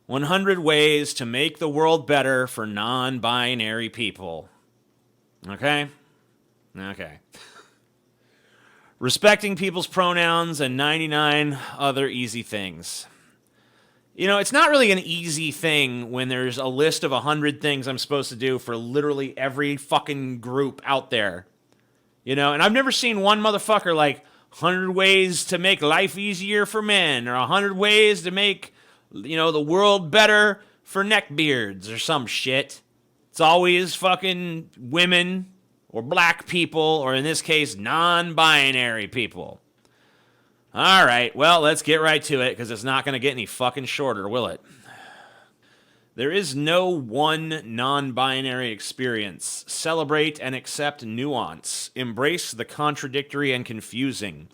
100 ways to make the world better for non-binary people. Okay? Okay. Respecting people's pronouns and 99 other easy things. You know, it's not really an easy thing when there's a list of 100 things I'm supposed to do for literally every fucking group out there. You know, and I've never seen one motherfucker like 100 ways to make life easier for men or 100 ways to make, you know, the world better for neckbeards or some shit. It's always fucking women or black people, or in this case, non-binary people. All right, well, let's get right to it because it's not going to get any fucking shorter, will it? There is no one non-binary experience. Celebrate and accept nuance. Embrace the contradictory and confusing.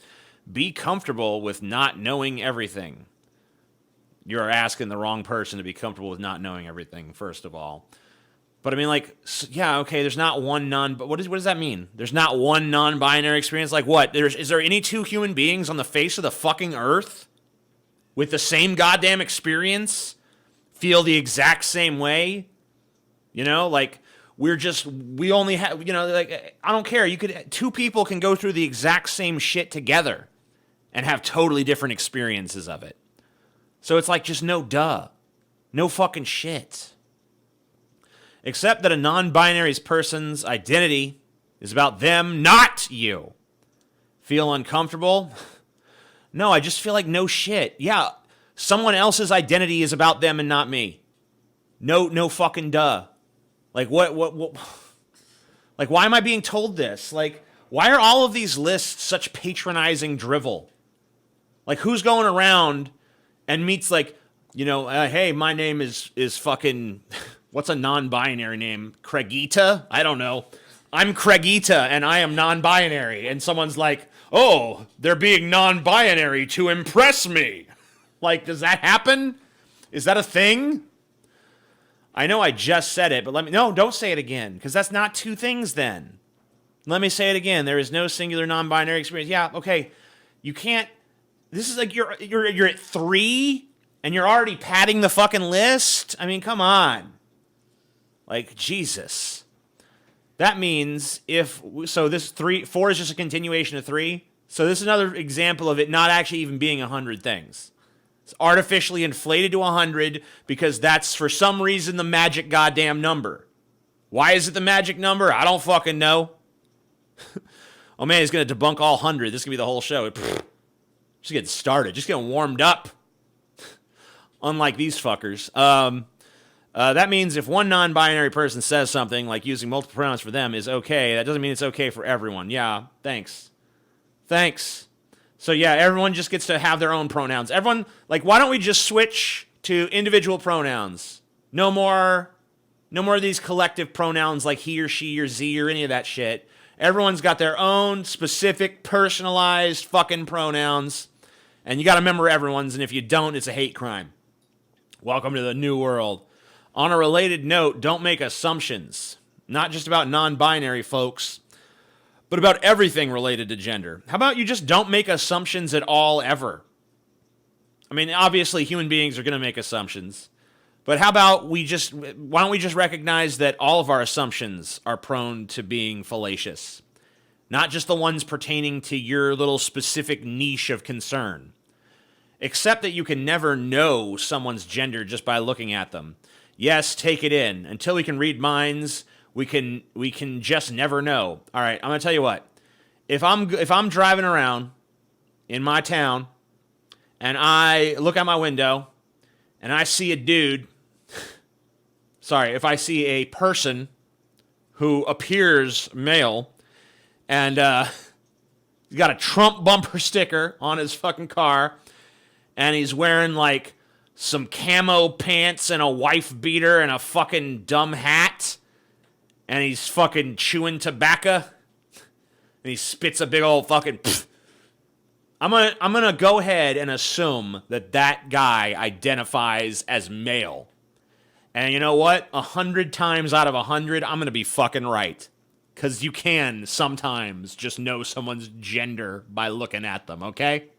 Be comfortable with not knowing everything. You're asking the wrong person to be comfortable with not knowing everything, first of all. But I mean, like, yeah, okay, there's not one but what does that mean? There's not one non-binary experience? Like what? Is there any two human beings on the face of the fucking earth with the same goddamn experience? Feel the exact same way? You know, like, we only have, you know, like, I don't care. Two people can go through the exact same shit together and have totally different experiences of it. So it's like, just no fucking shit. Accept that a non-binary person's identity is about them, not you. Feel uncomfortable? No, I just feel like no shit. Yeah, someone else's identity is about them and not me. No fucking duh. Like what like why am I being told this? Like why are all of these lists such patronizing drivel? Like who's going around and meets like, you know, hey, my name is fucking what's a non-binary name? Craigita? I don't know. I'm Craigita and I am non-binary. And someone's like, oh, they're being non-binary to impress me. Like, does that happen? Is that a thing? I know I just said it, but don't say it again, because that's not two things then. Let me say it again. There is no singular non-binary experience. Yeah, okay. You can't, this is like you're at 3 and you're already padding the fucking list? I mean, come on. Like, Jesus. That means this 4 is just a continuation of 3. So this is another example of it not actually even being 100 things. It's artificially inflated to 100 because that's for some reason the magic goddamn number. Why is it the magic number? I don't fucking know. Oh man, he's going to debunk all 100. This is going to be the whole show. Just getting started. Just getting warmed up. Unlike these fuckers. That means if one non-binary person says something like using multiple pronouns for them is okay, that doesn't mean it's okay for everyone. Yeah, thanks. So yeah, everyone just gets to have their own pronouns. Everyone, like, why don't we just switch to individual pronouns? No more of these collective pronouns like he or she or z or any of that shit. Everyone's got their own specific, personalized fucking pronouns. And you got to remember everyone's, and if you don't, it's a hate crime. Welcome to the new world. On a related note, don't make assumptions. Not just about non-binary folks, but about everything related to gender. How about you just don't make assumptions at all, ever? I mean, obviously, human beings are going to make assumptions. But how about why don't we just recognize that all of our assumptions are prone to being fallacious? Not just the ones pertaining to your little specific niche of concern. Accept that you can never know someone's gender just by looking at them. Yes, take it in. Until we can read minds, we can just never know. All right, I'm going to tell you what. If I'm driving around in my town and I look out my window and I see a dude, if I see a person who appears male and he's got a Trump bumper sticker on his fucking car and he's wearing like some camo pants and a wife beater and a fucking dumb hat, and he's fucking chewing tobacco, and he spits a big old fucking pfft. I'm gonna go ahead and assume that guy identifies as male. And you know what? 100 times out of 100, I'm gonna be fucking right. Because you can sometimes just know someone's gender by looking at them, okay?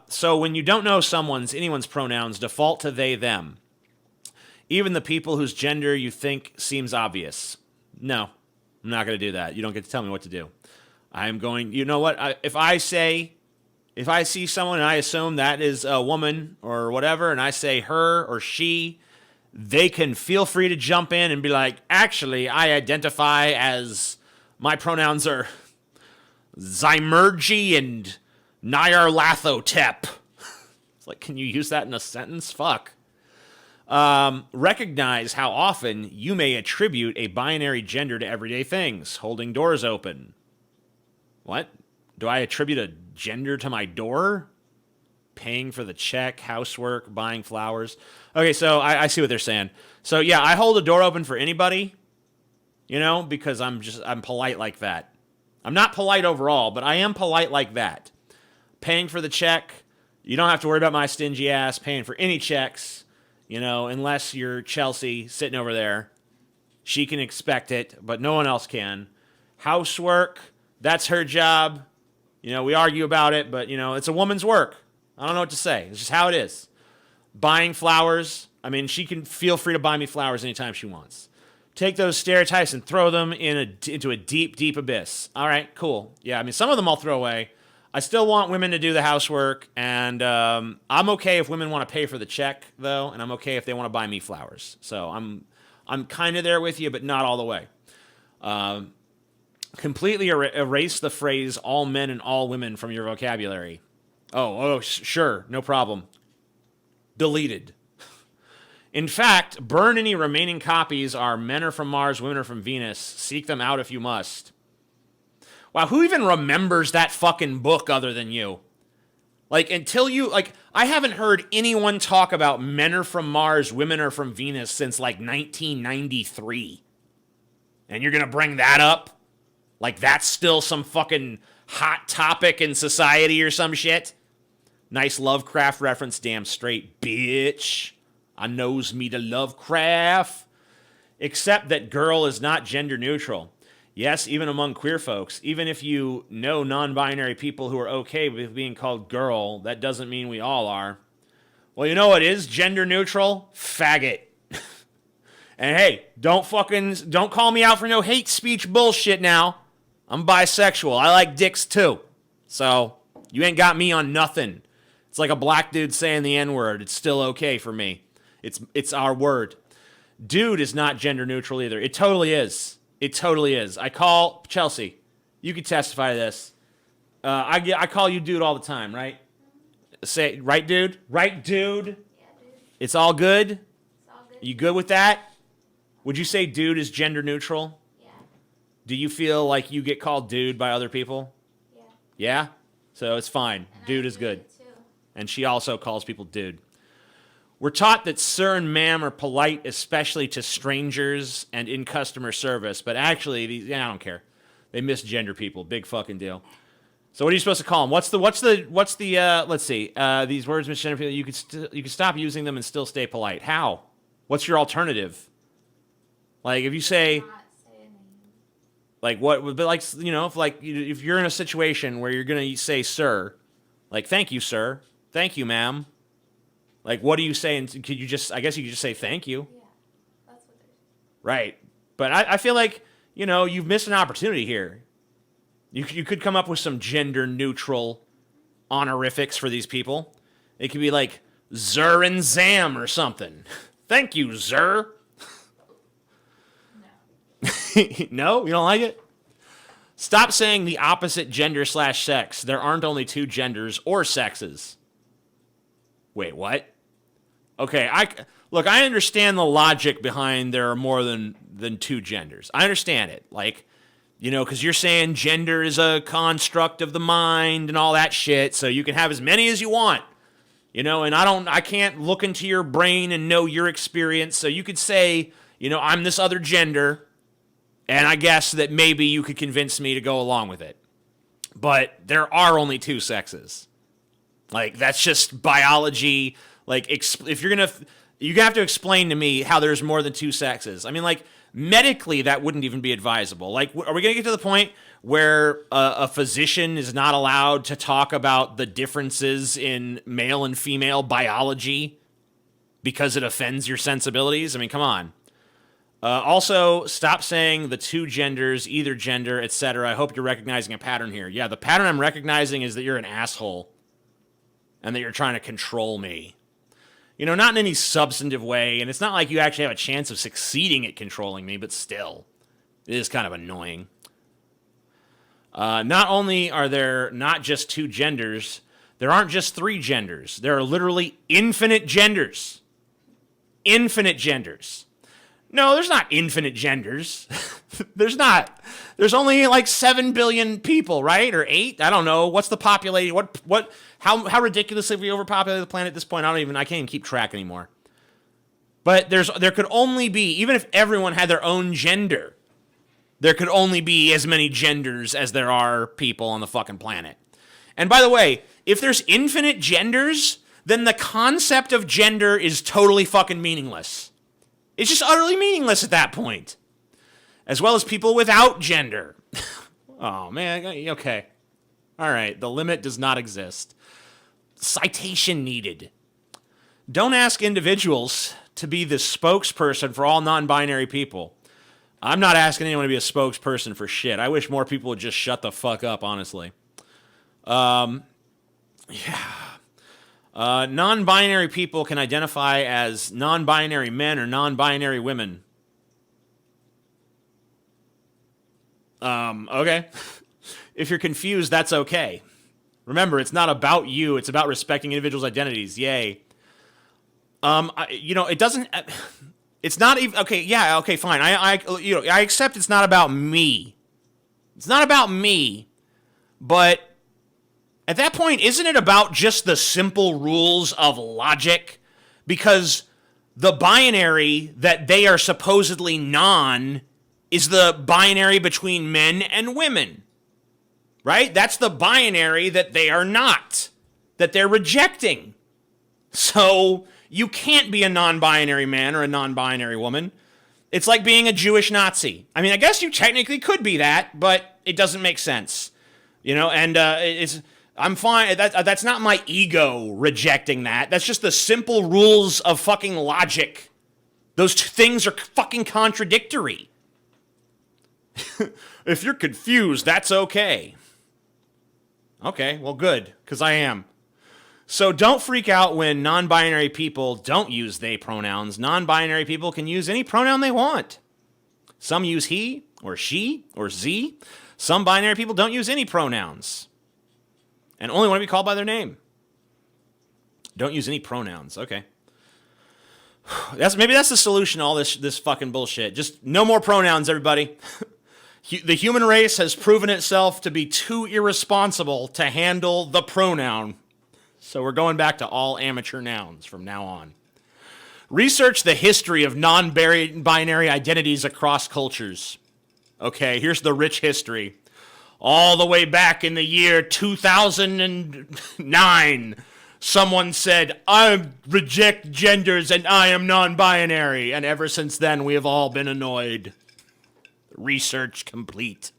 So when you don't know anyone's pronouns, default to they, them. Even the people whose gender you think seems obvious. No, I'm not going to do that. You don't get to tell me what to do. I'm going, you know what? If I see someone and I assume that is a woman or whatever, and I say her or she, they can feel free to jump in and be like, actually, I identify as, my pronouns are Zymergy and Nyarlathotep. It's like, can you use that in a sentence? Fuck. Recognize how often you may attribute a binary gender to everyday things. Holding doors open. What? Do I attribute a gender to my door? Paying for the check, housework, buying flowers. Okay, so I see what they're saying. So yeah, I hold a door open for anybody, because I'm polite like that. I'm not polite overall, but I am polite like that. Paying for the check, you don't have to worry about my stingy ass paying for any checks, unless you're Chelsea sitting over there. She can expect it, but no one else can. Housework, that's her job. We argue about it, but, it's a woman's work. I don't know what to say. It's just how it is. Buying flowers, she can feel free to buy me flowers anytime she wants. Take those stereotypes and throw them into a deep, deep abyss. All right, cool. Yeah, some of them I'll throw away. I still want women to do the housework, and I'm okay if women want to pay for the check, though, and I'm okay if they want to buy me flowers. So I'm kind of there with you, but not all the way. Completely erase the phrase all men and all women from your vocabulary. Sure, no problem. Deleted. In fact, burn any remaining copies are men are from Mars, women are from Venus. Seek them out if you must. Wow, who even remembers that fucking book other than you? I haven't heard anyone talk about men are from Mars, women are from Venus since 1993. And you're going to bring that up? That's still some fucking hot topic in society or some shit? Nice Lovecraft reference, damn straight, bitch. I knows me to Lovecraft. Except that girl is not gender neutral. Yes, even among queer folks. Even if you know non-binary people who are okay with being called girl, that doesn't mean we all are. Well, you know what is gender neutral? Faggot. And hey, don't call me out for no hate speech bullshit now. I'm bisexual. I like dicks too. So, you ain't got me on nothing. It's like a black dude saying the N-word. It's still okay for me. It's our word. Dude is not gender neutral either. It totally is. It totally is. I call Chelsea. You can testify to this. I call you dude all the time, right? Say, right, dude? Right, dude? Yeah, dude. It's all good? It's all good. You good with that? Would you say dude is gender neutral? Yeah. Do you feel like you get called dude by other people? Yeah. Yeah? So it's fine. And dude is good. Too. And she also calls people dude. We're taught that sir and ma'am are polite, especially to strangers and in customer service. But actually, I don't care. They misgender people. Big fucking deal. So what are you supposed to call them? What's the let's see. These words misgender people. You can stop using them and still stay polite. How? What's your alternative? If you say, what? But if you're in a situation where you're gonna say sir, thank you, sir. Thank you, ma'am. What do you say? And could you just? I guess you could just say thank you. Yeah, that's what they're saying. Right, but I feel like you've missed an opportunity here. You could come up with some gender neutral honorifics for these people. It could be like Zer and Zam or something. Thank you, Zer. No. No, you don't like it? Stop saying the opposite gender/sex. There aren't only two genders or sexes. Wait, what? Okay, I understand the logic behind there are more than two genders. I understand it. Because you're saying gender is a construct of the mind and all that shit, so you can have as many as you want. And I can't look into your brain and know your experience, so you could say, I'm this other gender, and I guess that maybe you could convince me to go along with it. But there are only two sexes. That's just biology. If you're you have to explain to me how there's more than two sexes. Medically, that wouldn't even be advisable. Like, are we going to get to the point where a physician is not allowed to talk about the differences in male and female biology because it offends your sensibilities? I mean, come on. Also, stop saying the two genders, either gender, etc. I hope you're recognizing a pattern here. Yeah, the pattern I'm recognizing is that you're an asshole and that you're trying to control me. You know, not in any substantive way, and it's not like you actually have a chance of succeeding at controlling me, but still, it is kind of annoying. Not only are there not just two genders, there aren't just three genders. There are literally infinite genders. Infinite genders. No, there's not infinite genders. There's not. There's only like 7 billion people, right? Or 8? I don't know. What's the population? How ridiculously have we overpopulated the planet at this point? I can't even keep track anymore. But there could only be, even if everyone had their own gender, there could only be as many genders as there are people on the fucking planet. And by the way, if there's infinite genders, then the concept of gender is totally fucking meaningless. It's just utterly meaningless at that point. As well as people without gender. Oh, man. Okay. All right. The limit does not exist. Citation needed. Don't ask individuals to be the spokesperson for all non-binary people. I'm not asking anyone to be a spokesperson for shit. I wish more people would just shut the fuck up, honestly. Non-binary people can identify as non-binary men or non-binary women. Okay. If you're confused, that's okay. Remember, it's not about you. It's about respecting individuals' identities. Yay. It doesn't. It's not even okay. Yeah. Okay. Fine. I accept it's not about me. It's not about me, but at that point, isn't it about just the simple rules of logic? Because the binary that they are supposedly non is the binary between men and women, right? That's the binary that they are not, that they're rejecting. So you can't be a non-binary man or a non-binary woman. It's like being a Jewish Nazi. I mean, I guess you technically could be that, but it doesn't make sense, and I'm fine. That's not my ego rejecting that. That's just the simple rules of fucking logic. Those two things are fucking contradictory. If you're confused, that's okay. Okay, well, good, because I am. So don't freak out when non-binary people don't use they pronouns. Non-binary people can use any pronoun they want. Some use he or she or z. Some binary people don't use any pronouns and only want to be called by their name. Don't use any pronouns. Okay. Maybe that's the solution to all this fucking bullshit. Just no more pronouns, everybody. The human race has proven itself to be too irresponsible to handle the pronoun. So we're going back to all amateur nouns from now on. Research the history of non-binary identities across cultures. Okay, here's the rich history. All the way back in the year 2009, someone said, I reject genders and I am non-binary. And ever since then, we have all been annoyed. Research complete.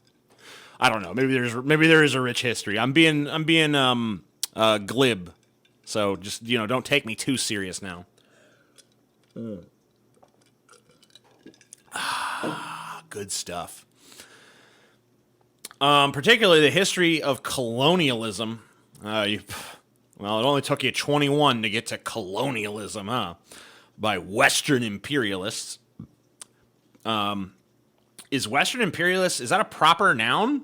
I don't know. Maybe there is a rich history. I'm being glib. So just, don't take me too serious now. Good stuff. Particularly the history of colonialism. It only took you 21 to get to colonialism, huh? By Western imperialists. Is Western imperialist, is that a proper noun?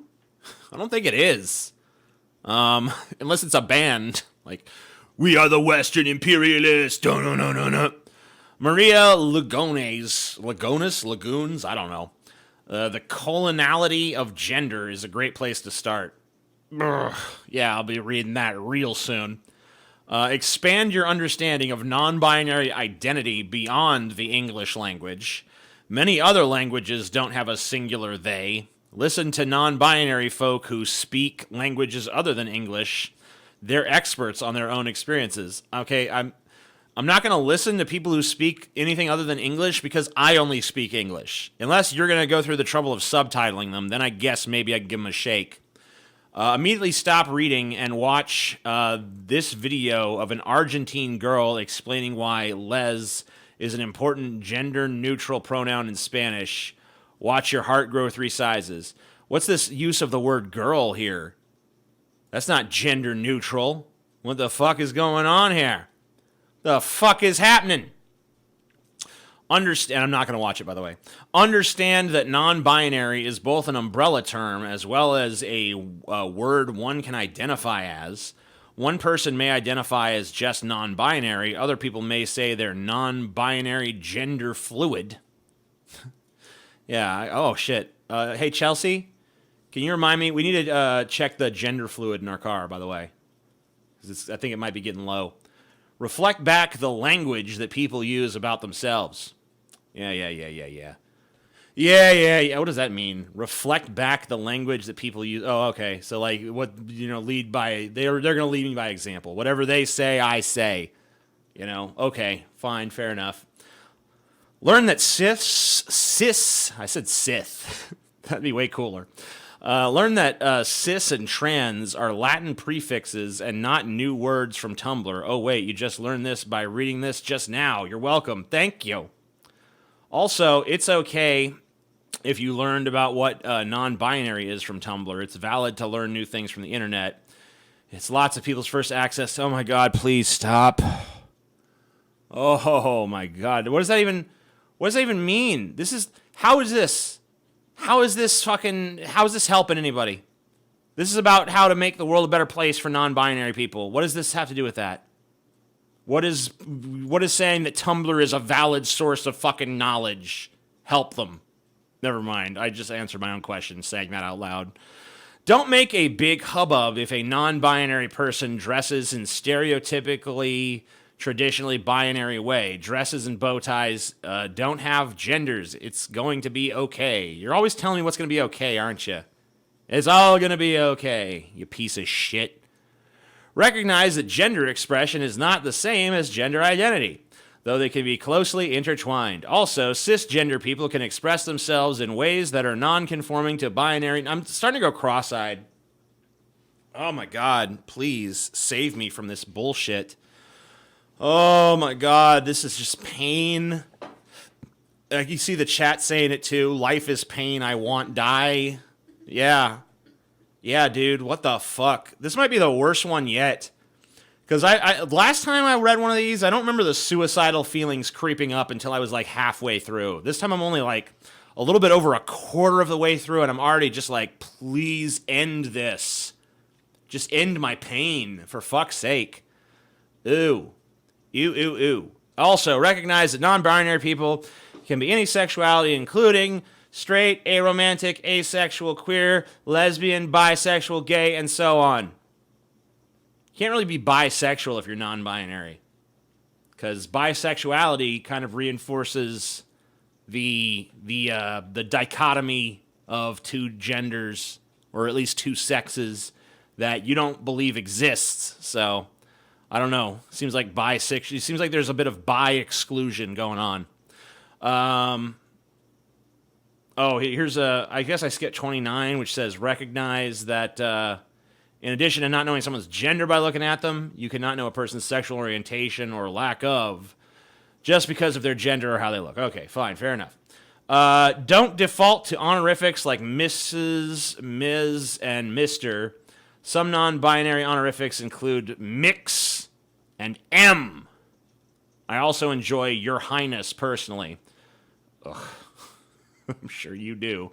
I don't think it is. Unless it's a band. Like, we are the Western imperialists. No. Maria Lagoons? I don't know. The coloniality of gender is a great place to start. Yeah, I'll be reading that real soon. Expand your understanding of non-binary identity beyond the English language. Many other languages don't have a singular they. Listen to non-binary folk who speak languages other than English. They're experts on their own experiences. Okay, I'm I'm not going to listen to people who speak anything other than English because I only speak English. Unless you're going to go through the trouble of subtitling them, then I guess maybe I can give them a shake. Immediately stop reading and watch this video of an Argentine girl explaining why les is an important gender-neutral pronoun in Spanish. Watch your heart grow 3 sizes. What's this use of the word girl here? That's not gender-neutral. What the fuck is going on here? The fuck is happening? Understand. I'm not going to watch it, by the way. Understand that non-binary is both an umbrella term as well as a word one can identify as. One person may identify as just non-binary. Other people may say they're non-binary gender fluid. Yeah. Oh, shit. Hey, Chelsea, can you remind me? We need to check the gender fluid in our car, by the way. 'Cause I think it might be getting low. Reflect back the language that people use about themselves. Yeah. What does that mean? Reflect back the language that people use. Oh, okay. So like what, lead by, they're going to lead me by example. Whatever they say, I say. Okay, fine, fair enough. Learn that I said Sith. That'd be way cooler. Learn that cis and trans are Latin prefixes and not new words from Tumblr. Oh, wait, you just learned this by reading this just now. You're welcome. Thank you. Also, it's okay if you learned about what non-binary is from Tumblr. It's valid to learn new things from the internet. It's lots of people's first access. Oh, my God, please stop. Oh, my God. What does that even mean? How is this helping anybody? This is about how to make the world a better place for non-binary people. What does this have to do with that? What is saying that Tumblr is a valid source of fucking knowledge help them? Never mind. I just answered my own question saying that out loud. Don't make a big hubbub if a non-binary person dresses in stereotypically traditionally binary way. Dresses and bow ties don't have genders. It's going to be okay. You're always telling me what's going to be okay, aren't you? It's all going to be okay, you piece of shit. Recognize that gender expression is not the same as gender identity, though they can be closely intertwined. Also, cisgender people can express themselves in ways that are non-conforming to binary. I'm starting to go cross-eyed. Oh my God, please save me from this bullshit. Oh my God, this is just pain. You see the chat saying it too. Life is pain, I want die. Yeah, dude, what the fuck? This might be the worst one yet. Because I last time I read one of these, I don't remember the suicidal feelings creeping up until I was like halfway through. This time I'm only like a little bit over a quarter of the way through, and I'm already just like, please end this. Just end my pain, for fuck's sake. Ooh. Also, recognize that non-binary people can be any sexuality, including straight, aromantic, asexual, queer, lesbian, bisexual, gay, and so on. You can't really be bisexual if you're non-binary, because bisexuality kind of reinforces the dichotomy of two genders, or at least two sexes, that you don't believe exists. So I don't know. Seems like bisexual. It seems like there's a bit of bi exclusion going on. Here's I guess I skipped 29, which says recognize that in addition to not knowing someone's gender by looking at them, you cannot know a person's sexual orientation or lack of just because of their gender or how they look. Okay, fine, fair enough. Don't default to honorifics like Mrs., Ms., and Mr. Some non-binary honorifics include Mix and M. I also enjoy Your Highness personally. Ugh. I'm sure you do.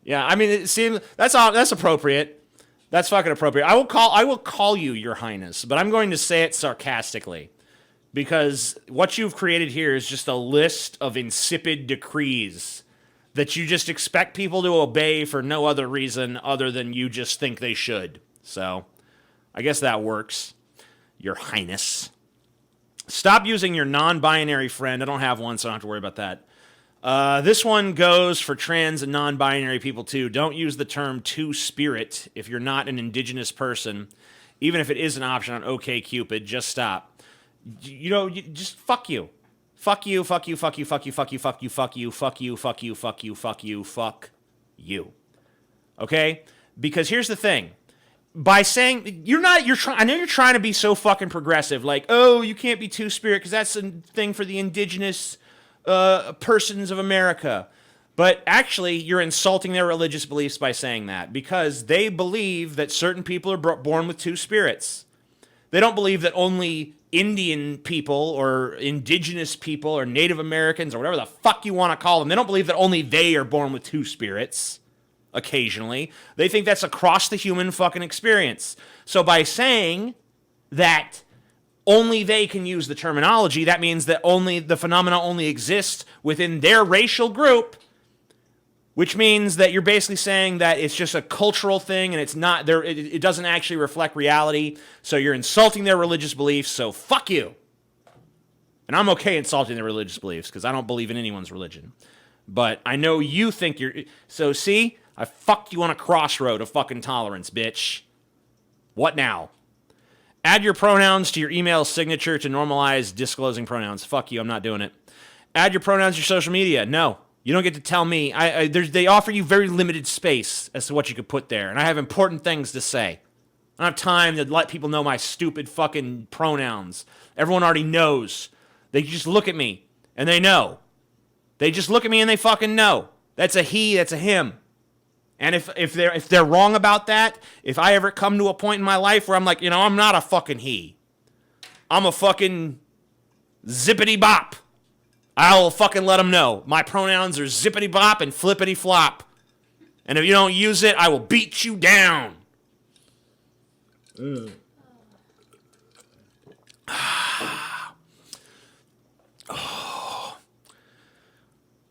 Yeah, I mean, it seems that's appropriate. That's fucking appropriate. I will call you Your Highness, but I'm going to say it sarcastically, because what you've created here is just a list of insipid decrees that you just expect people to obey for no other reason other than you just think they should. So, I guess that works. Your Highness. Stop using your non-binary friend. I don't have one, so I don't have to worry about that. This one goes for trans and non-binary people too. Don't use the term two-spirit if you're not an indigenous person. Even if it is an option on OkCupid, just stop. Just fuck you. Fuck you, fuck you, fuck you, fuck you, fuck you, fuck you, fuck you, fuck you, fuck you, fuck you, fuck you, fuck you. Okay? Because here's the thing. By saying I know you're trying to be so fucking progressive, like, oh, you can't be two-spirit because that's a thing for the indigenous persons of America. But actually, you're insulting their religious beliefs by saying that, because they believe that certain people are born with two spirits. They don't believe that only Indian people or indigenous people or Native Americans or whatever the fuck you want to call them, they don't believe that only they are born with two spirits occasionally. They think that's across the human fucking experience. So by saying that only they can use the terminology, that means that only the phenomena only exists within their racial group, which means that you're basically saying that it's just a cultural thing and it's not there. It doesn't actually reflect reality. So you're insulting their religious beliefs. So fuck you. And I'm okay insulting their religious beliefs because I don't believe in anyone's religion. But I know you think you're. So see, I fucked you on a crossroad of fucking tolerance, bitch. What now? Add your pronouns to your email signature to normalize disclosing pronouns. Fuck you, I'm not doing it. Add your pronouns to your social media. No. You don't get to tell me. They offer you very limited space as to what you could put there, and I have important things to say. I don't have time to let people know my stupid fucking pronouns. Everyone already knows. They just look at me, and they know. They just look at me and they fucking know. That's a he, that's a him. And if they're wrong about that, if I ever come to a point in my life where I'm like, I'm not a fucking he. I'm a fucking zippity bop. I'll fucking let them know. My pronouns are zippity bop and flippity flop. And if you don't use it, I will beat you down.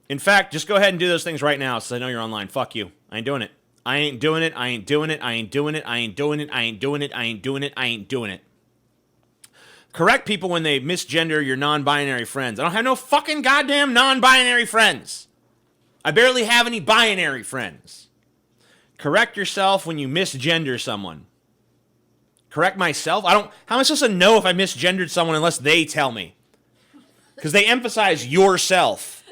In fact, just go ahead and do those things right now since I know you're online. Fuck you. I ain't doing it. I ain't doing it. I ain't doing it. I ain't doing it. I ain't doing it. I ain't doing it. I ain't doing it. I ain't doing it. Correct people when they misgender your non-binary friends. I don't have no fucking goddamn non-binary friends. I barely have any binary friends. Correct yourself when you misgender someone. Correct myself? How am I supposed to know if I misgendered someone unless they tell me? Because they emphasize yourself.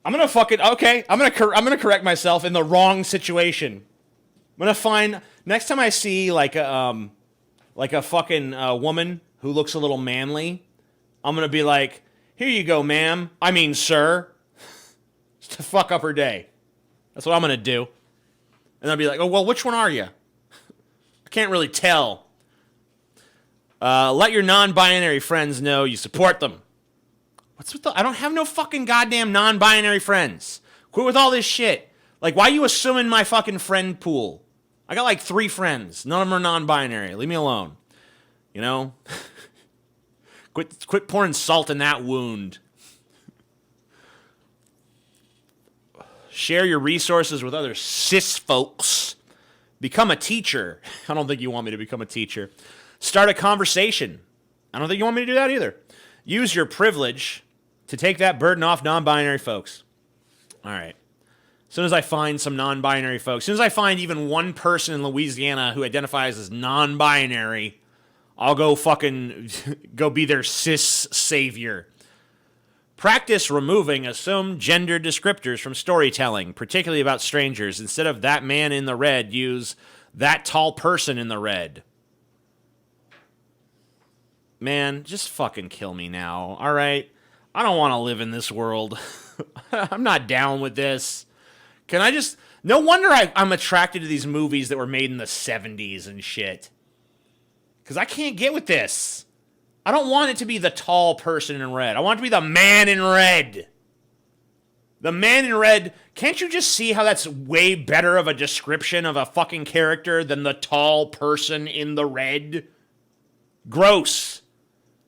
I'm gonna correct myself in the wrong situation. I'm gonna find next time I see like a fucking woman who looks a little manly, I'm going to be like, here you go, ma'am. I mean, sir. Just to fuck up her day. That's what I'm going to do. And I'll be like, oh, well, which one are you? I can't really tell. Let your non-binary friends know you support them. I don't have no fucking goddamn non-binary friends. Quit with all this shit. Like, why are you assuming my fucking friend pool? I got like 3 friends. None of them are non-binary. Leave me alone. Quit pouring salt in that wound. Share your resources with other cis folks. Become a teacher. I don't think you want me to become a teacher. Start a conversation. I don't think you want me to do that either. Use your privilege to take that burden off non-binary folks. All right. As soon as I find some non-binary folks, as soon as I find even one person in Louisiana who identifies as non-binary, I'll go be their cis savior. Practice removing assumed gender descriptors from storytelling, particularly about strangers. Instead of that man in the red, use that tall person in the red. Man, just fucking kill me now, all right? I don't want to live in this world. I'm not down with this. Can I just... No wonder I'm attracted to these movies that were made in the 70s and shit. Because I can't get with this. I don't want it to be the tall person in red. I want it to be the man in red. The man in red... Can't you just see how that's way better of a description of a fucking character than the tall person in the red? Gross.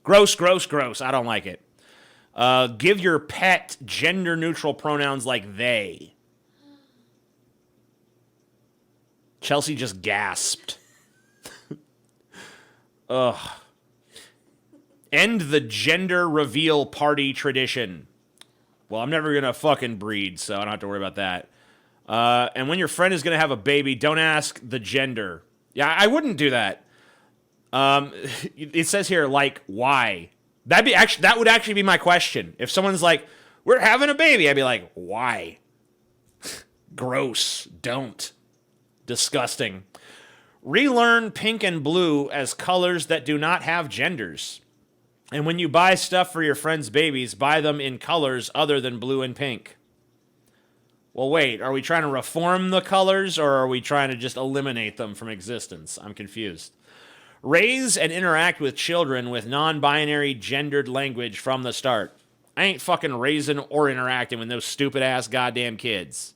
Gross, gross, gross. I don't like it. Give your pet gender-neutral pronouns like they. Chelsea just gasped. Ugh. End the gender reveal party tradition. Well, I'm never going to fucking breed, so I don't have to worry about that. And when your friend is going to have a baby, don't ask the gender. Yeah, I wouldn't do that. It says here, like, why? That would actually be my question. If someone's like, we're having a baby, I'd be like, why? Gross. Don't. Disgusting. Relearn pink and blue as colors that do not have genders. And when you buy stuff for your friends' babies, buy them in colors other than blue and pink. Well, wait, are we trying to reform the colors, or are we trying to just eliminate them from existence? I'm confused. Raise and interact with children with non-binary gendered language from the start. I ain't fucking raising or interacting with those stupid-ass goddamn kids.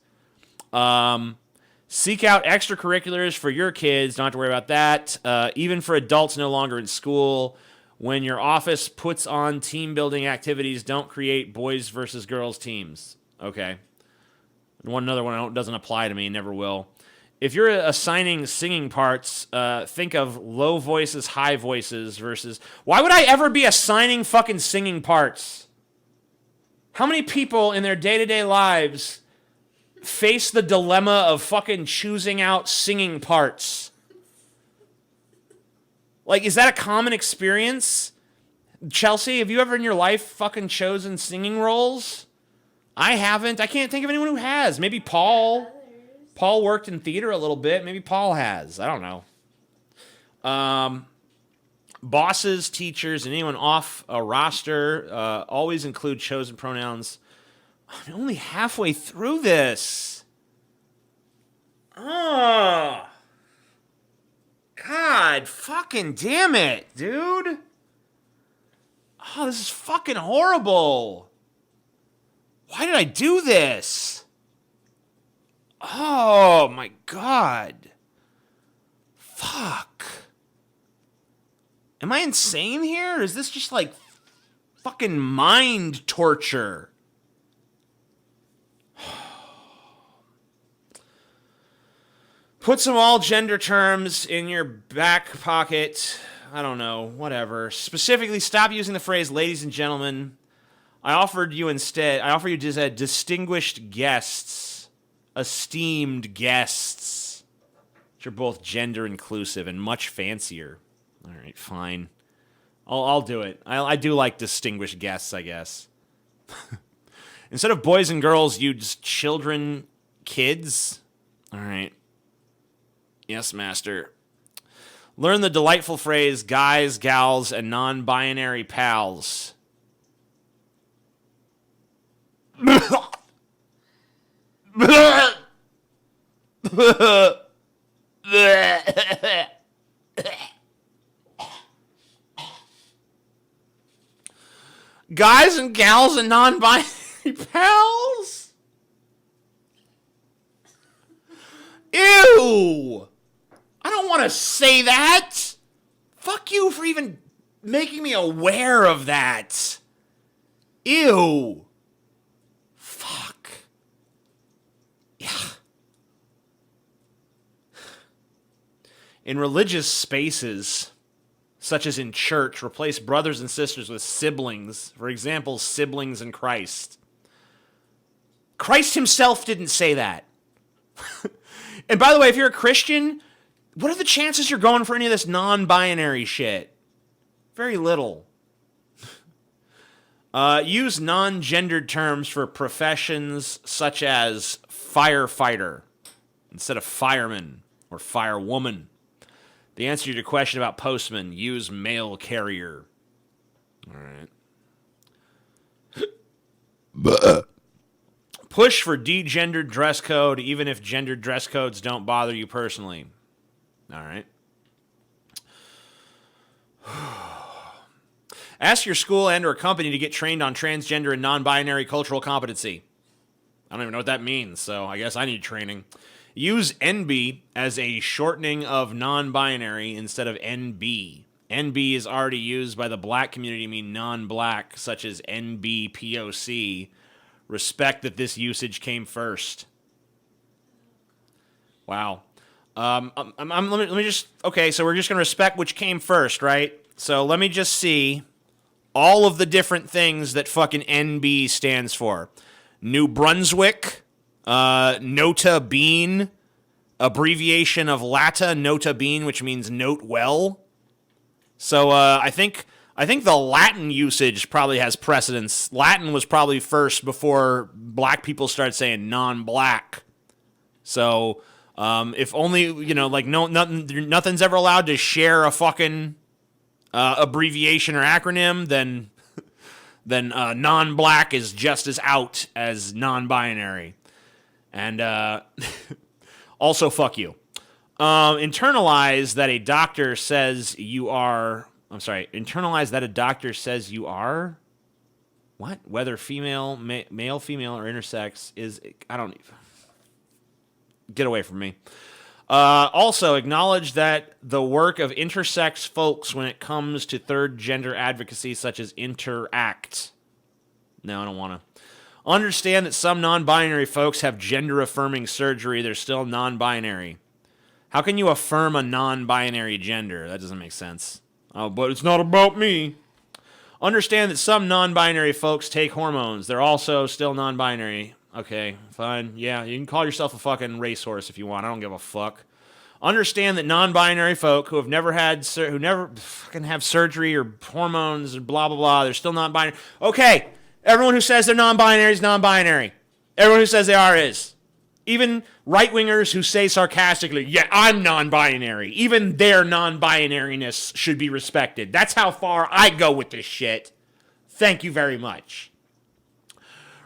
Seek out extracurriculars for your kids. Don't have to worry about that. Even for adults no longer in school. When your office puts on team-building activities, don't create boys versus girls teams. Okay. Another one doesn't apply to me, never will. If you're assigning singing parts, think of low voices, high voices versus... Why would I ever be assigning fucking singing parts? How many people in their day-to-day lives face the dilemma of fucking choosing out singing parts? Like, is that a common experience? Chelsea, have you ever in your life fucking chosen singing roles? I haven't. I can't think of anyone who has. Maybe Paul. Paul worked in theater a little bit. Maybe Paul has. I don't know. Bosses, teachers, and anyone off a roster always include chosen pronouns. I'm only halfway through this. Oh. God fucking damn it, dude. Oh, this is fucking horrible. Why did I do this? Oh, my God. Fuck. Am I insane here? Is this just like fucking mind torture? Put some all gender terms in your back pocket. I don't know, whatever. Specifically, stop using the phrase ladies and gentlemen. I offer you just distinguished guests, esteemed guests, which are both gender inclusive and much fancier. All right, fine. I'll do it. I do like distinguished guests, I guess. Instead of boys and girls, use children, kids. All right. Yes, master. Learn the delightful phrase guys, gals, and non-binary pals. Guys and gals and non-binary pals? Ew! I don't want to say that. Fuck you for even making me aware of that. Ew. Fuck. Yeah. In religious spaces, such as in church, replace brothers and sisters with siblings. For example, siblings in Christ. Christ himself didn't say that. And by the way, if you're a Christian, what are the chances you're going for any of this non-binary shit? Very little. Use non-gendered terms for professions such as firefighter instead of fireman or firewoman. The answer to your question about postman, use mail carrier. All right. Push for degendered dress code, even if gendered dress codes don't bother you personally. All right. Ask your school and or company to get trained on transgender and non-binary cultural competency. I don't even know what that means, so I guess I need training. Use NB as a shortening of non-binary instead of NB. NB is already used by the black community to mean non-black, such as NBPOC. Respect that this usage came first. Wow. Let me just... Okay, so we're just going to respect which came first, right? So let me just see all of the different things that fucking NB stands for. New Brunswick, Nota Bean, abbreviation of LATA, Nota Bean, which means note well. So I think the Latin usage probably has precedence. Latin was probably first before black people started saying non-black. So if only like nothing's ever allowed to share a fucking abbreviation or acronym, then non-black is just as out as non-binary. And also, fuck you. Internalize that a doctor says you are. I'm sorry. Internalize that a doctor says you are. What? Whether female, male, female, or intersex is. I don't. Get away from me. Also, acknowledge that the work of intersex folks when it comes to third gender advocacy, such as Interact. No, I don't want to. Understand that some non-binary folks have gender-affirming surgery. They're still non-binary. How can you affirm a non-binary gender? That doesn't make sense. Oh, but it's not about me. Understand that some non-binary folks take hormones. They're also still non-binary. Okay, fine. Yeah, you can call yourself a fucking racehorse if you want. I don't give a fuck. Understand that non-binary folk who never fucking have surgery or hormones or blah, blah, blah, they're still non-binary. Okay, everyone who says they're non-binary is non-binary. Everyone who says they are is. Even right-wingers who say sarcastically, yeah, I'm non-binary. Even their non-binariness should be respected. That's how far I go with this shit. Thank you very much.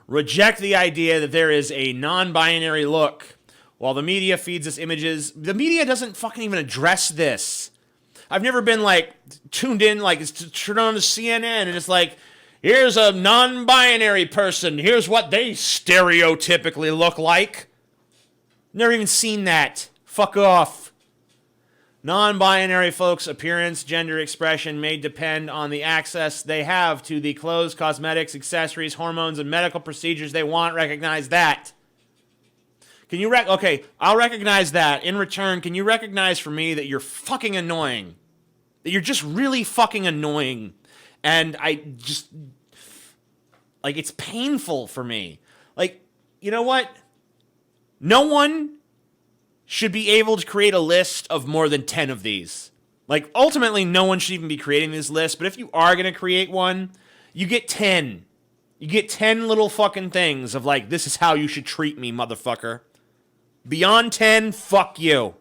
Reject the idea that there is a non-binary look. While the media feeds us images, the media doesn't fucking even address this. I've never been tuned in, it's turned on to CNN and it's here's a non-binary person. Here's what they stereotypically look like. Never even seen that. Fuck off. Non-binary folks' appearance, gender expression may depend on the access they have to the clothes, cosmetics, accessories, hormones, and medical procedures they want. Recognize that. Can you okay, I'll recognize that. In return, can you recognize for me that you're fucking annoying? That you're just really fucking annoying. And I just it's painful for me. You know what? No one should be able to create a list of more than 10 of these. Ultimately, no one should even be creating this list, but if you are going to create one, you get 10. You get 10 little fucking things of this is how you should treat me, motherfucker. Beyond 10, fuck you.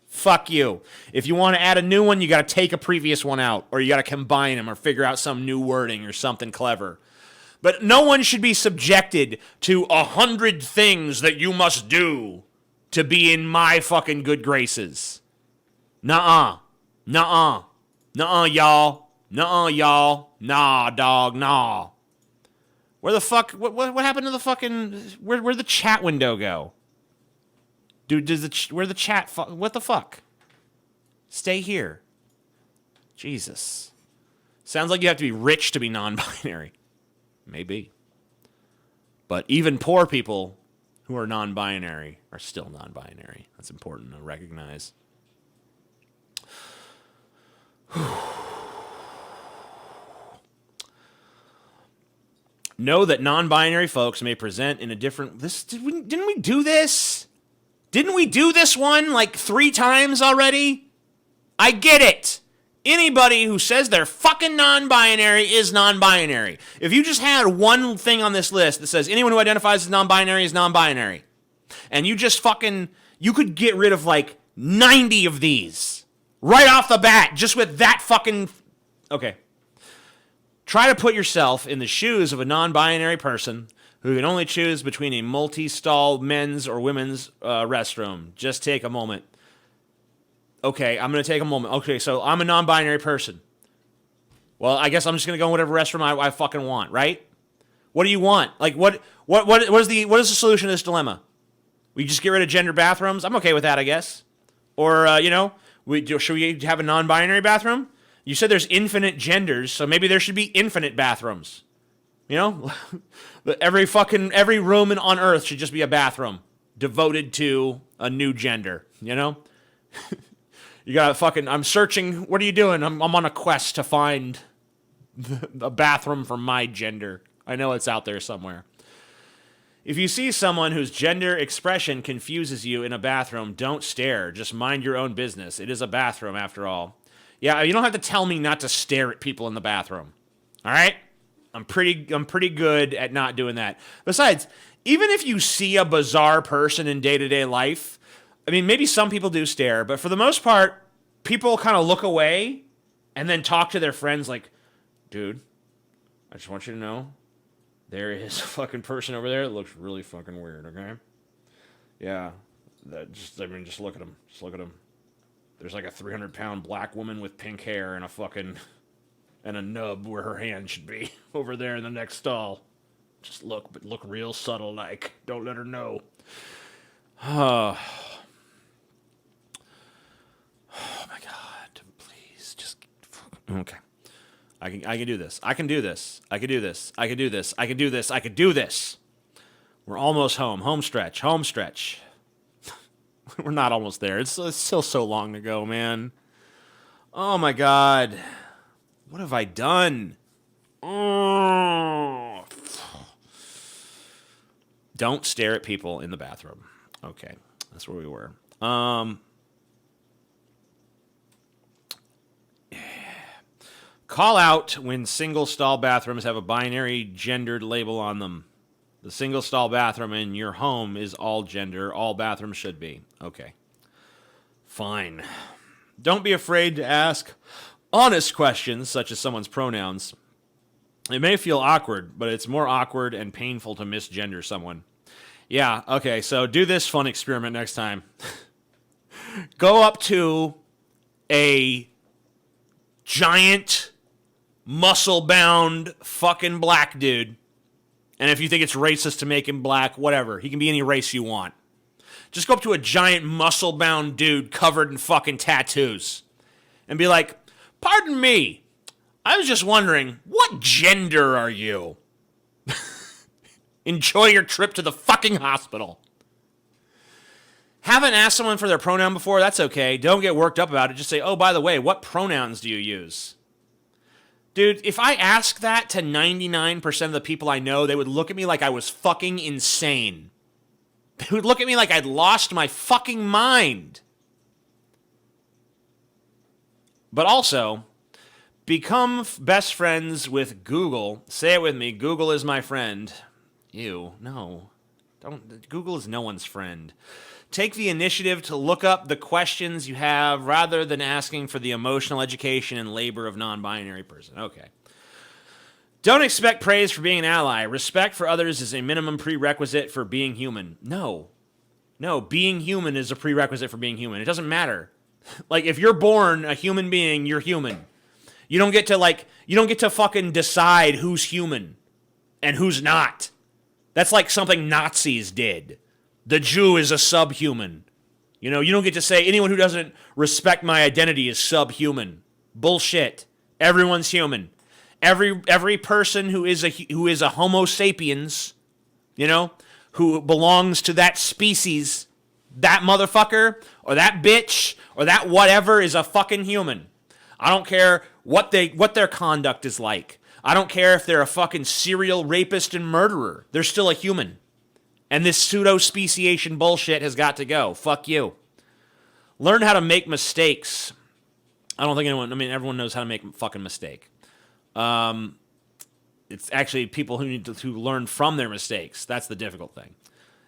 Fuck you. If you want to add a new one, you got to take a previous one out, or you got to combine them or figure out some new wording or something clever. But no one should be subjected to 100 things that you must do to be in my fucking good graces. Nuh-uh. Nuh-uh. Nuh-uh, y'all. Nuh-uh, y'all. Nah, dog, nah. Where the fuck... What happened to the fucking... Where'd the chat window go? Dude, where the chat... What the fuck? Stay here. Jesus. Sounds like you have to be rich to be non-binary. Maybe. But even poor people who are non-binary are still non-binary. That's important to recognize. Know that non-binary folks may present in a different... Didn't we do this? Didn't we do this one 3 times already? I get it. Anybody who says they're fucking non-binary is non-binary. If you just had one thing on this list that says anyone who identifies as non-binary is non-binary, and you just you could get rid of 90 of these right off the bat just with that fucking... Okay. Try to put yourself in the shoes of a non-binary person who can only choose between a multi-stall men's or women's restroom. Just take a moment. Okay, I'm going to take a moment. Okay, so I'm a non-binary person. Well, I guess I'm just going to go in whatever restroom I fucking want, right? What do you want? What is the solution to this dilemma? We just get rid of gender bathrooms? I'm okay with that, I guess. Or, should we have a non-binary bathroom? You said there's infinite genders, so maybe there should be infinite bathrooms. Every room on Earth should just be a bathroom devoted to a new gender, You gotta I'm searching. What are you doing? I'm on a quest to find a bathroom for my gender. I know it's out there somewhere. If you see someone whose gender expression confuses you in a bathroom, don't stare. Just mind your own business. It is a bathroom after all. Yeah, you don't have to tell me not to stare at people in the bathroom. All right? I'm pretty good at not doing that. Besides, even if you see a bizarre person in day-to-day life, I mean, maybe some people do stare, but for the most part, people kind of look away and then talk to their friends like, dude, I just want you to know there is a fucking person over there that looks really fucking weird, okay? Yeah. Just look at him. Just look at him. There's like a 300-pound black woman with pink hair and a nub where her hand should be over there in the next stall. Just look, but look real subtle like. Don't let her know. Oh my God. Please just okay. I can do this. I can do this. I can do this. I can do this. I can do this. I can do this. We're almost home. Home stretch. Home stretch. We're not almost there. It's still so long to go, man. Oh my God. What have I done? Oh. Don't stare at people in the bathroom. Okay. That's where we were. Call out when single stall bathrooms have a binary gendered label on them. The single stall bathroom in your home is all gender. All bathrooms should be. Okay. Fine. Don't be afraid to ask honest questions, such as someone's pronouns. It may feel awkward, but it's more awkward and painful to misgender someone. Yeah, okay, so do this fun experiment next time. Go up to a giant, muscle-bound fucking black dude. And if you think it's racist to make him black, whatever. He can be any race you want. Just go up to a giant, muscle-bound dude covered in fucking tattoos. And be like, pardon me, I was just wondering, what gender are you? Enjoy your trip to the fucking hospital. Haven't asked someone for their pronoun before? That's okay. Don't get worked up about it. Just say, oh, by the way, what pronouns do you use? Dude, if I asked that to 99% of the people I know, they would look at me like I was fucking insane. They would look at me like I'd lost my fucking mind. But also, become best friends with Google. Say it with me. Google is my friend. Ew, no. Don't. Google is no one's friend. Take the initiative to look up the questions you have rather than asking for the emotional education and labor of non-binary person. Okay. Don't expect praise for being an ally. Respect for others is a minimum prerequisite for being human. No. No, being human is a prerequisite for being human. It doesn't matter. Like, if you're born a human being, you're human. You don't get to fucking decide who's human and who's not. That's like something Nazis did. The Jew is a subhuman. You know, you don't get to say anyone who doesn't respect my identity is subhuman. Bullshit. Everyone's human. Every person who is a Homo sapiens, you know, who belongs to that species, that motherfucker or that bitch or that whatever is a fucking human. I don't care what their conduct is like. I don't care if they're a fucking serial rapist and murderer. They're still a human. And this pseudo-speciation bullshit has got to go. Fuck you. Learn how to make mistakes. Everyone knows how to make a fucking mistake. It's actually people who need to learn from their mistakes. That's the difficult thing.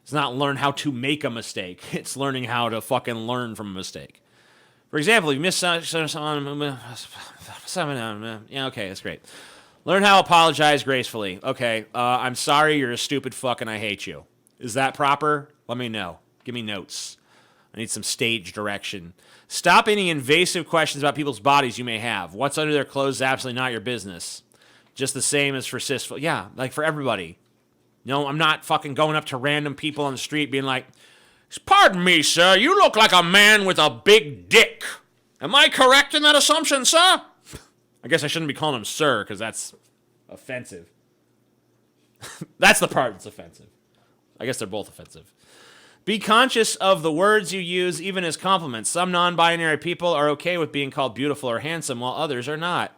It's not learn how to make a mistake. It's learning how to fucking learn from a mistake. For example, you miss something. Yeah, okay, that's great. Learn how to apologize gracefully. Okay, I'm sorry, you're a stupid fuck and I hate you. Is that proper? Let me know. Give me notes. I need some stage direction. Stop any invasive questions about people's bodies you may have. What's under their clothes is absolutely not your business. Just the same as for cis. Yeah, like for everybody. No, I'm not fucking going up to random people on the street being like, pardon me, sir, you look like a man with a big dick. Am I correct in that assumption, sir? I guess I shouldn't be calling him sir, because that's offensive. That's the part that's offensive. I guess they're both offensive. Be conscious of the words you use, even as compliments. Some non-binary people are okay with being called beautiful or handsome, while others are not.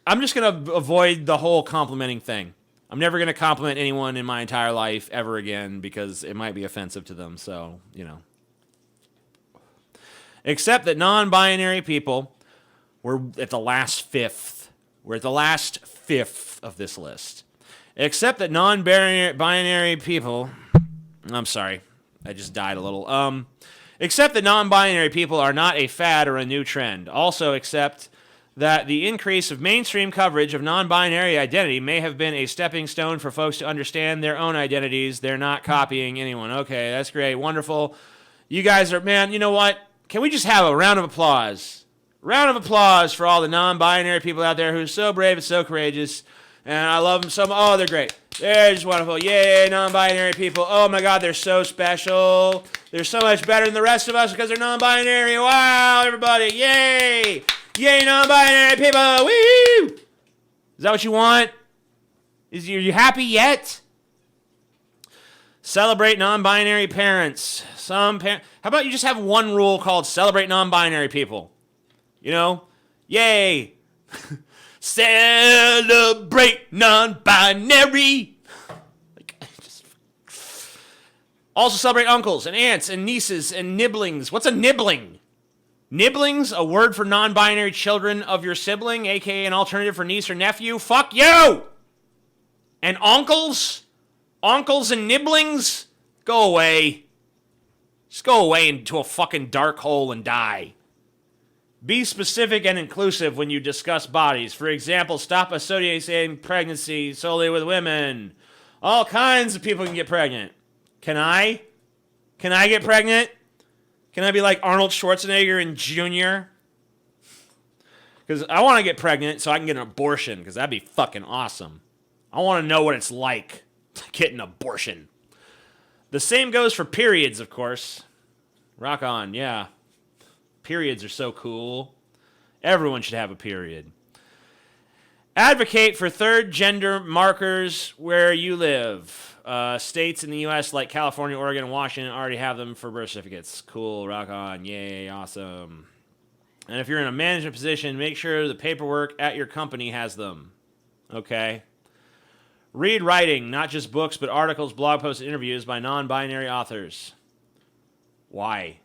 I'm just going to avoid the whole complimenting thing. I'm never going to compliment anyone in my entire life ever again because it might be offensive to them, so, you know. Except that non-binary people We're at the last fifth. We're at the last fifth of this list. Except that non-binary people... I'm sorry. I just died a little. Except that non-binary people are not a fad or a new trend. Also, except that the increase of mainstream coverage of non-binary identity may have been a stepping stone for folks to understand their own identities. They're not copying anyone. Okay, that's great. Wonderful. You guys are, man, you know what? Can we just have a round of applause? Round of applause for all the non-binary people out there who are so brave and so courageous. And I love them so much. Oh, they're great. They're just wonderful. Yay, non-binary people. Oh, my God, they're so special. They're so much better than the rest of us because they're non-binary. Wow, everybody. Yay. Yay, non-binary people. Woo! Is that what you want? Are you happy yet? Celebrate non-binary parents. How about you just have one rule called celebrate non-binary people? You know? Yay. Celebrate non-binary. Also celebrate uncles and aunts and nieces and nibblings. What's a nibbling? Nibblings, a word for non-binary children of your sibling, aka an alternative for niece or nephew. Fuck you! And uncles? Uncles and nibblings? Go away. Just go away into a fucking dark hole and die. Be specific and inclusive when you discuss bodies. For example, stop associating pregnancy solely with women. All kinds of people can get pregnant. Can I? Can I get pregnant? Can I be like Arnold Schwarzenegger and Jr.? Because I want to get pregnant so I can get an abortion, because that'd be fucking awesome. I want to know what it's like to get an abortion. The same goes for periods, of course. Rock on, yeah. Periods are so cool. Everyone should have a period. Advocate for third gender markers where you live. States in the U.S. like California, Oregon, and Washington already have them for birth certificates. Cool, rock on, yay, awesome. And if you're in a management position, make sure the paperwork at your company has them. Okay. Read writing, not just books, but articles, blog posts, and interviews by non-binary authors. Why?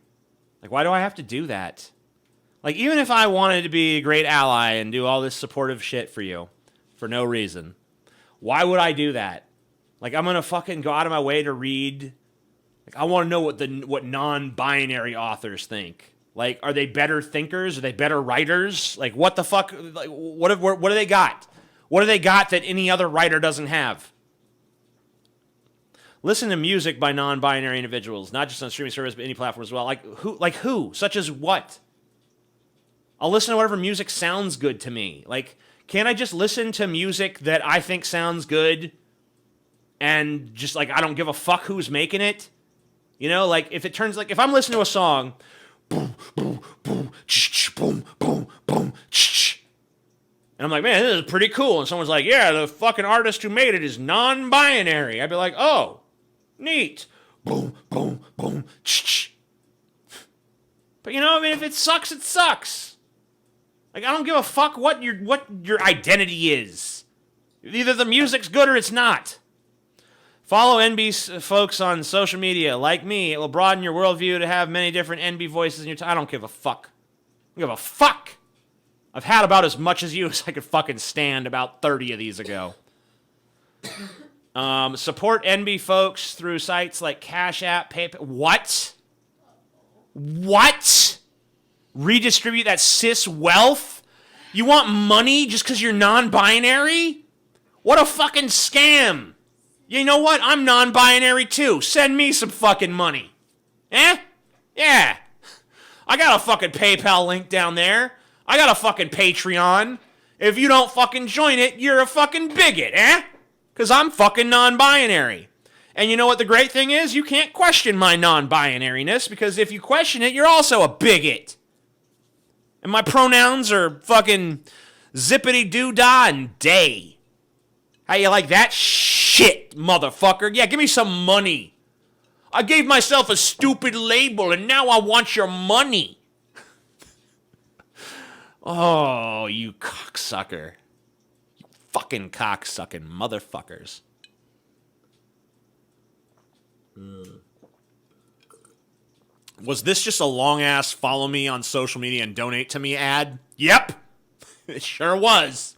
Like, why do I have to do that? Like, even if I wanted to be a great ally and do all this supportive shit for you for no reason, why would I do that? Like, I'm going to fucking go out of my way to read. Like, I want to know what non-binary authors think. Like, are they better thinkers? Are they better writers? Like, what the fuck? Like, what do they got? What do they got that any other writer doesn't have? Listen to music by non-binary individuals, not just on streaming service, but any platform as well. Like who? Such as what? I'll listen to whatever music sounds good to me. Like, can't I just listen to music that I think sounds good and just, like, I don't give a fuck who's making it? You know, like, if it turns, like, if I'm listening to a song, boom, boom, boom, boom, boom, boom, and I'm like, man, this is pretty cool. And someone's like, yeah, the fucking artist who made it is non-binary. I'd be like, oh, neat. Boom, boom, boom, But, you know, I mean, if it sucks, it sucks. Like, I don't give a fuck what your identity is. Either the music's good or it's not. Follow NB folks on social media. Like me, it will broaden your worldview to have many different NB voices in your I don't give a fuck. I don't give a fuck. I've had about as much as you as I could fucking stand about 30 of these ago. Support NB folks through sites like Cash App, PayPal. What? What? Redistribute that cis wealth? You want money just because you're non-binary? What a fucking scam. You know what? I'm non-binary too. Send me some fucking money. Eh? Yeah. I got a fucking PayPal link down there. I got a fucking Patreon. If you don't fucking join it, you're a fucking bigot, eh? Because I'm fucking non-binary. And you know what the great thing is? You can't question my non-binariness, because if you question it, you're also a bigot. And my pronouns are fucking zippity-doo-dah and day. How you like that shit, motherfucker? Yeah, give me some money. I gave myself a stupid label, and now I want your money. Oh, you cocksucker. You fucking cocksucking motherfuckers. Was this just a long-ass follow me on social media and donate to me ad? Yep. It sure was.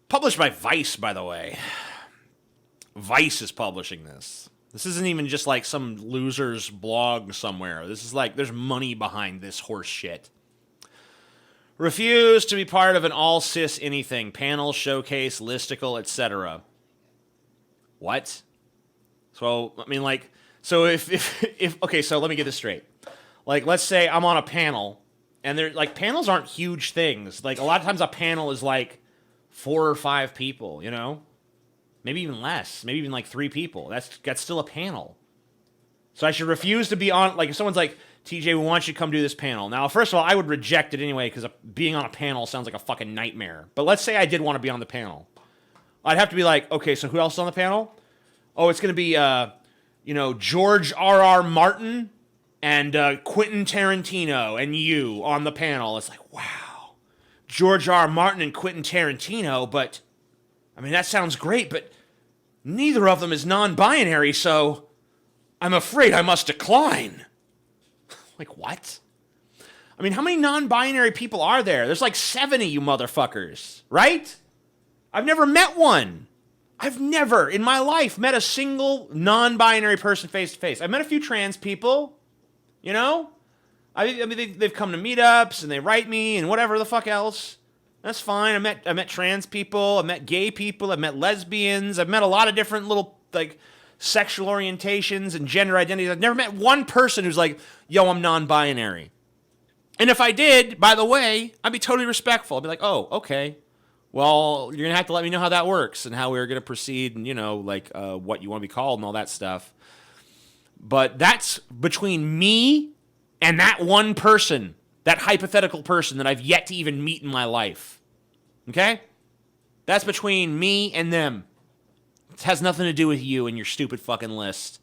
Published by Vice, by the way. Vice is publishing this. This isn't even just like some loser's blog somewhere. This is like, there's money behind this horse shit. Refuse to be part of an all-cis anything, panel, showcase, listicle, etc. What? So, I mean, like, so if okay, so let me get this straight. Like, let's say I'm on a panel, and they're, like, panels aren't huge things. Like, a lot of times a panel is, like, 4 or 5 people, you know? Maybe even less. Maybe even, like, 3 people. That's still a panel. So I should refuse to be on, like, if someone's like, TJ, we want you to come do this panel. Now, first of all, I would reject it anyway, because being on a panel sounds like a fucking nightmare. But let's say I did want to be on the panel. I'd have to be like, okay, so who else is on the panel? Oh, it's going to be, George R.R. Martin and Quentin Tarantino and you on the panel. It's like, wow. George R.R. Martin and Quentin Tarantino, but, I mean, that sounds great, but neither of them is non-binary, so I'm afraid I must decline. Like, what? I mean, how many non-binary people are there? There's like 70, you motherfuckers, right? I've never met one. I've never, in my life, met a single non-binary person face-to-face. I've met a few trans people, you know? I mean, they've come to meetups, and they write me, and whatever the fuck else. That's fine. I met trans people. I've met gay people. I've met lesbians. I've met a lot of different little, like, sexual orientations and gender identities. I've never met one person who's like, yo, I'm non-binary. And if I did, by the way, I'd be totally respectful. I'd be like, oh, okay. Well, you're going to have to let me know how that works and how we're going to proceed and, what you want to be called and all that stuff. But that's between me and that one person, that hypothetical person that I've yet to even meet in my life. Okay? That's between me and them. It has nothing to do with you and your stupid fucking list.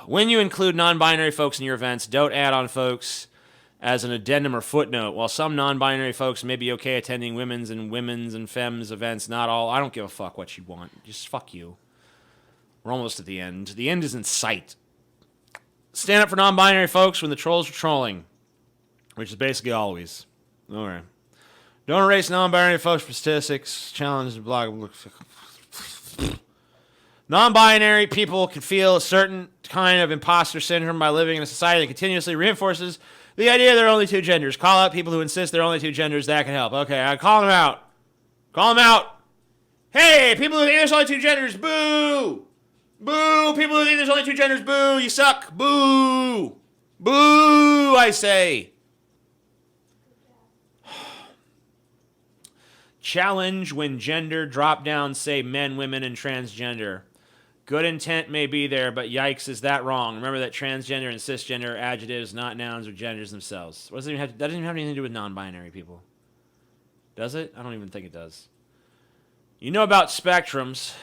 When you include non-binary folks in your events, don't add on folks as an addendum or footnote. While some non-binary folks may be okay attending women's and femmes events, not all. I don't give a fuck what you want. Just fuck you. We're almost at the end. The end is in sight. Stand up for non-binary folks when the trolls are trolling, which is basically always. All right. Don't erase non-binary folks for statistics. Challenge the blog. Non-binary people can feel a certain kind of imposter syndrome by living in a society that continuously reinforces the idea there are only 2 genders. Call out people who insist there are only 2 genders. That can help. Okay, I call them out. Call them out. Hey, people who think there's only 2 genders, boo! Boo! People who think there's only 2 genders, boo! You suck! Boo! Boo! I say. Challenge when gender drop down say men, women, and transgender. Good intent may be there, but yikes, is that wrong? Remember that transgender and cisgender are adjectives, not nouns or genders themselves. That doesn't even have anything to do with non-binary people. Does it? I don't even think it does. You know about spectrums,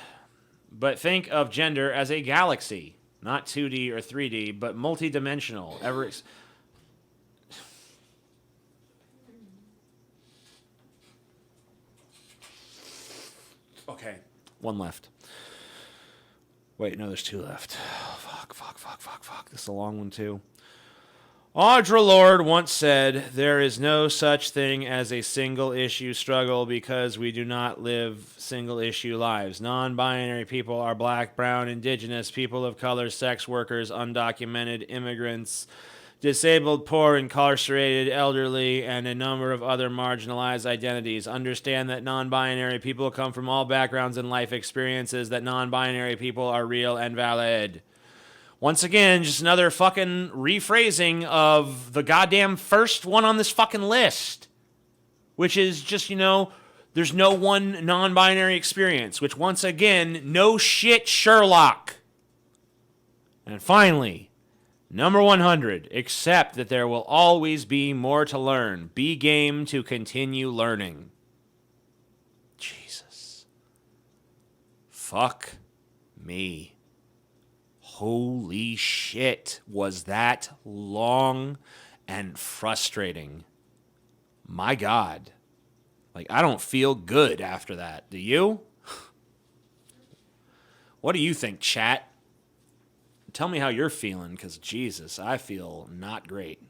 but think of gender as a galaxy. Not 2D or 3D, but multidimensional. Okay, one left. Wait, no, there's 2 left. Oh, fuck. This is a long one, too. Audre Lorde once said, there is no such thing as a single-issue struggle because we do not live single-issue lives. Non-binary people are black, brown, indigenous, people of color, sex workers, undocumented, immigrants, disabled, poor, incarcerated, elderly, and a number of other marginalized identities. Understand that non-binary people come from all backgrounds and life experiences, that non-binary people are real and valid. Once again, just another fucking rephrasing of the goddamn first one on this fucking list, which is just, there's no one non-binary experience, which once again, no shit, Sherlock. And finally, number 100, accept that there will always be more to learn. Be game to continue learning. Jesus. Fuck me. Holy shit, was that long and frustrating. My God. Like, I don't feel good after that. Do you? What do you think, chat? Tell me how you're feeling, because Jesus, I feel not great.